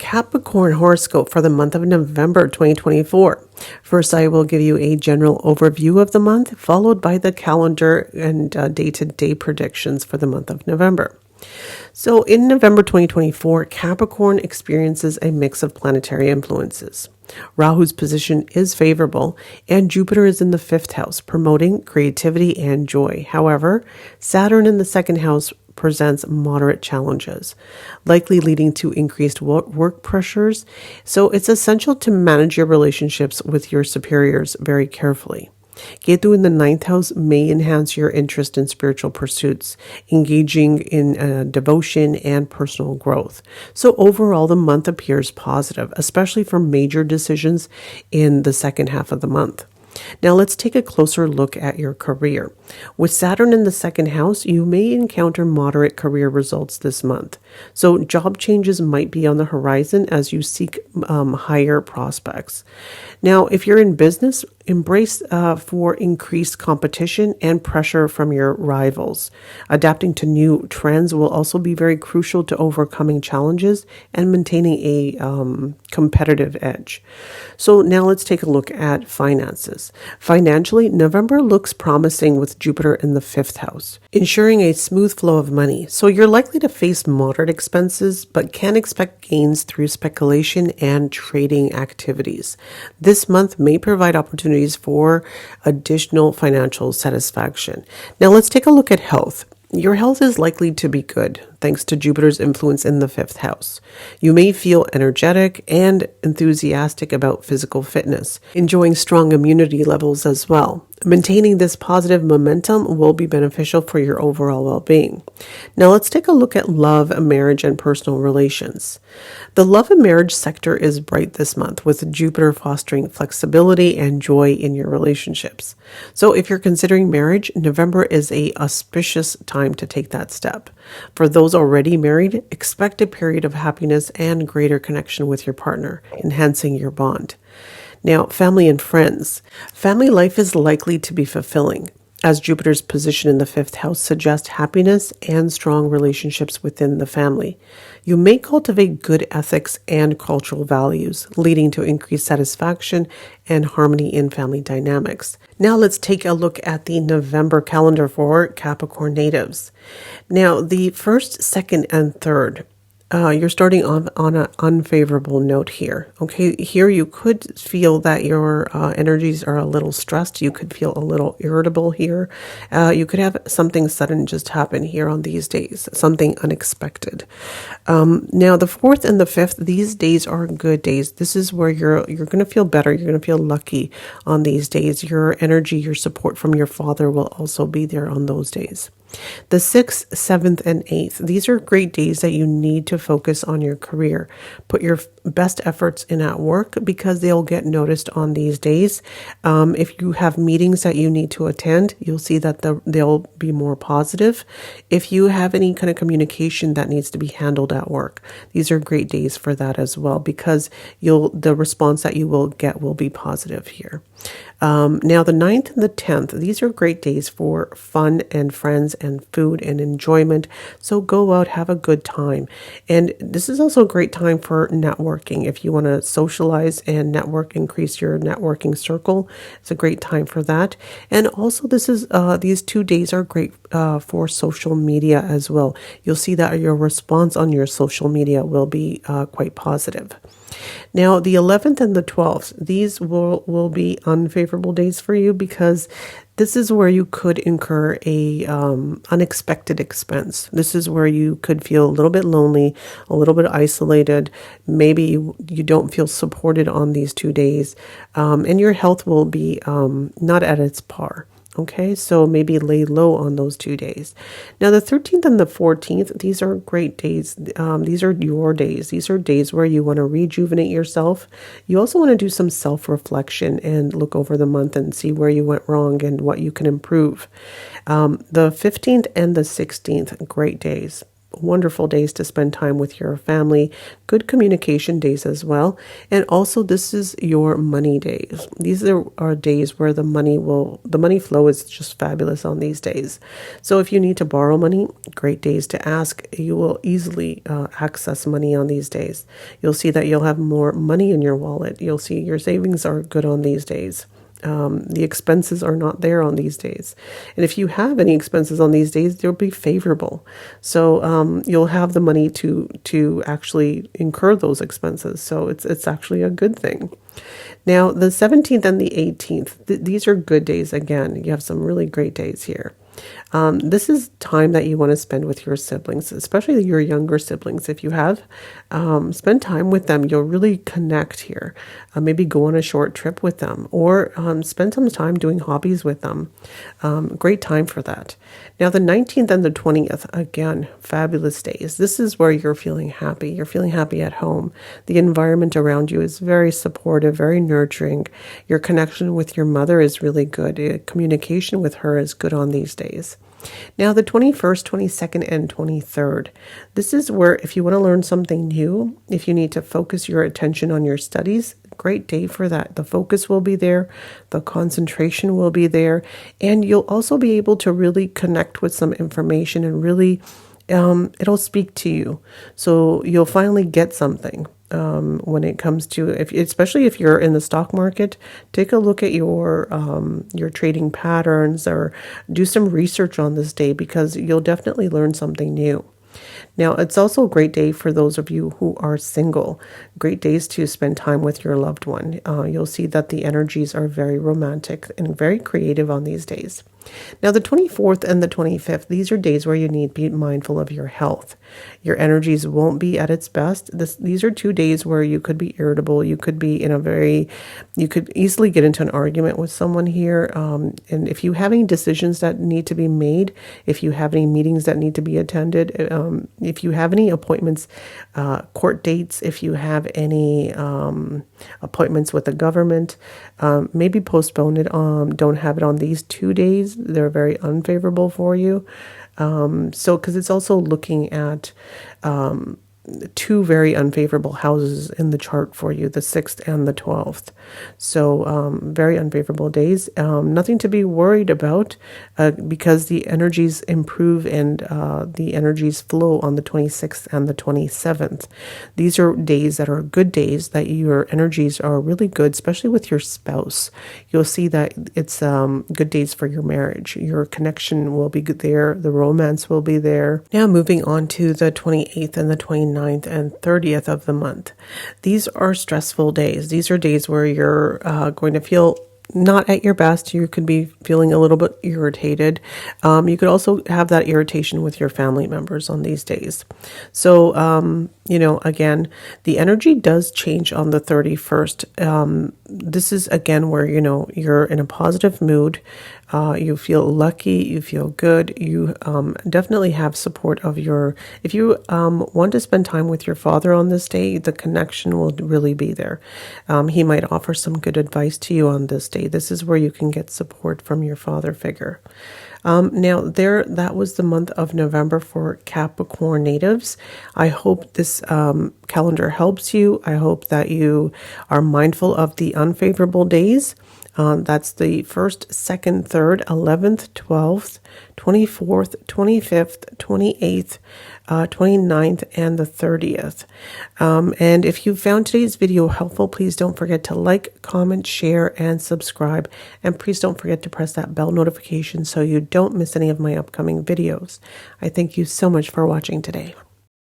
Capricorn horoscope for the month of November 2024. First, I will give you a general overview of the month, followed by the calendar and day-to-day predictions for the month of November. So in November 2024, Capricorn experiences a mix of planetary influences. Rahu's position is favorable, and Jupiter is in the fifth house, promoting creativity and joy. However, Saturn in the second house presents moderate challenges, likely leading to increased work pressures. So it's essential to manage your relationships with your superiors very carefully. Ketu in the ninth house may enhance your interest in spiritual pursuits, engaging in devotion and personal growth. So overall, the month appears positive, especially for major decisions in the second half of the month. Now let's take a closer look at your career. With Saturn in the second house, you may encounter moderate career results this month. So job changes might be on the horizon as you seek higher prospects. Now, if you're in business, embrace for increased competition and pressure from your rivals. Adapting to new trends will also be very crucial to overcoming challenges and maintaining a competitive edge. So now let's take a look at finances. Financially, November looks promising with Jupiter in the fifth house, ensuring a smooth flow of money. So you're likely to face moderate expenses, but can expect gains through speculation and trading activities. This month may provide opportunities for additional financial satisfaction. Now let's take a look at health. Your health is likely to be good, thanks to Jupiter's influence in the fifth house. You may feel energetic and enthusiastic about physical fitness, enjoying strong immunity levels as well. Maintaining this positive momentum will be beneficial for your overall well-being. Now let's take a look at love, marriage, and personal relations. The love and marriage sector is bright this month, with Jupiter fostering flexibility and joy in your relationships. So if you're considering marriage, November is an auspicious time to take that step. For those already married, expect a period of happiness and greater connection with your partner, enhancing your bond. Now, family and friends. Family life is likely to be fulfilling, as Jupiter's position in the fifth house suggests happiness and strong relationships within the family. You may cultivate good ethics and cultural values, leading to increased satisfaction and harmony in family dynamics. Now let's take a look at the November calendar for Capricorn natives. Now, the 1st, 2nd, and 3rd. You're starting on an unfavorable note here. Okay, here you could feel that your energies are a little stressed. You could feel a little irritable here. You could have something sudden just happen here on these days, something unexpected. Now, the 4th and the 5th, these days are good days. This is where you're going to feel better. You're going to feel lucky on these days. Your energy, your support from your father will also be there on those days. The 6th, 7th, and 8th, these are great days that you need to focus on your career. Put your best efforts in at work because they'll get noticed on these days. If you have meetings that you need to attend, you'll see that they'll be more positive. If you have any kind of communication that needs to be handled at work, these are great days for that as well because the response that you will get will be positive here. Now the 9th and the 10th, these are great days for fun and friends and food and enjoyment. So go out, have a good time. And this is also a great time for networking. If you want to socialize and network, increase your networking circle, it's a great time for that. And also these 2 days are great for social media as well. You'll see that your response on your social media will be quite positive. Now, the 11th and the 12th, these will be unfavorable days for you because this is where you could incur a unexpected expense. This is where you could feel a little bit lonely, a little bit isolated. Maybe you don't feel supported on these 2 days, and your health will be not at its par. Okay, so maybe lay low on those 2 days. Now, the 13th and the 14th, these are great days. These are your days. These are days where you want to rejuvenate yourself. You also want to do some self-reflection and look over the month and see where you went wrong and what you can improve. The 15th and the 16th, great days. wonderful days to spend time with your family, good communication days as well. And also this is your money days. These are days where the money flow is just fabulous on these days. So if you need to borrow money, great days to ask. You will easily access money on these days. You'll see that you'll have more money in your wallet. You'll see your savings are good on these days. The expenses are not there on these days. And if you have any expenses on these days, they'll be favorable. So you'll have the money to actually incur those expenses. So it's actually a good thing. Now, the 17th and the 18th, these are good days. Again, you have some really great days here. This is time that you want to spend with your siblings, especially your younger siblings. If you have, spend time with them. You'll really connect here. Maybe go on a short trip with them, or spend some time doing hobbies with them. Great time for that. Now, the 19th and the 20th, again, fabulous days. This is where you're feeling happy. You're feeling happy at home. The environment around you is very supportive, very nurturing. Your connection with your mother is really good. Communication with her is good on these days. Now, the 21st, 22nd, and 23rd, this is where if you want to learn something new, if you need to focus your attention on your studies, great day for that. The focus will be there, the concentration will be there, and you'll also be able to really connect with some information and really it'll speak to you. So you'll finally get something. When it comes to, especially if you're in the stock market, take a look at your trading patterns, or do some research on this day, because you'll definitely learn something new. Now, it's also a great day for those of you who are single. Great days to spend time with your loved one. You'll see that the energies are very romantic and very creative on these days. Now, the 24th and the 25th, these are days where you need to be mindful of your health. Your energies won't be at its best. These are 2 days where you could be irritable. You could be you could easily get into an argument with someone here. And if you have any decisions that need to be made, if you have any meetings that need to be attended, if you have any appointments, court dates, if you have any appointments with the government, maybe postpone it. Don't have it on these 2 days. They're very unfavorable for you. Because it's also looking at 2 very unfavorable houses in the chart for you, the 6th and the 12th. So very unfavorable days. Nothing to be worried about because the energies improve and the energies flow on the 26th and the 27th. These are days that are good days, that your energies are really good, especially with your spouse. You'll see that it's good days for your marriage. Your connection will be good there. The romance will be there. Now, moving on to the 28th and the 29th and 30th of the month. These are stressful days. These are days where you're going to feel not at your best. You could be feeling a little bit irritated. You could also have that irritation with your family members on these days. So, again, the energy does change on the 31st. This is, again, where, you're in a positive mood. You feel lucky. You feel good. You definitely have support of if you want to spend time with your father on this day, the connection will really be there. He might offer some good advice to you on this day. This is where you can get support from your father figure. That was the month of November for Capricorn natives. I hope this calendar helps you. I hope that you are mindful of the unfavorable days. That's the 1st, 2nd, 3rd, 11th, 12th, 24th, 25th, 28th, 29th, and the 30th. And if you found today's video helpful, please don't forget to like, comment, share, and subscribe. And please don't forget to press that bell notification so you don't miss any of my upcoming videos. I thank you so much for watching today.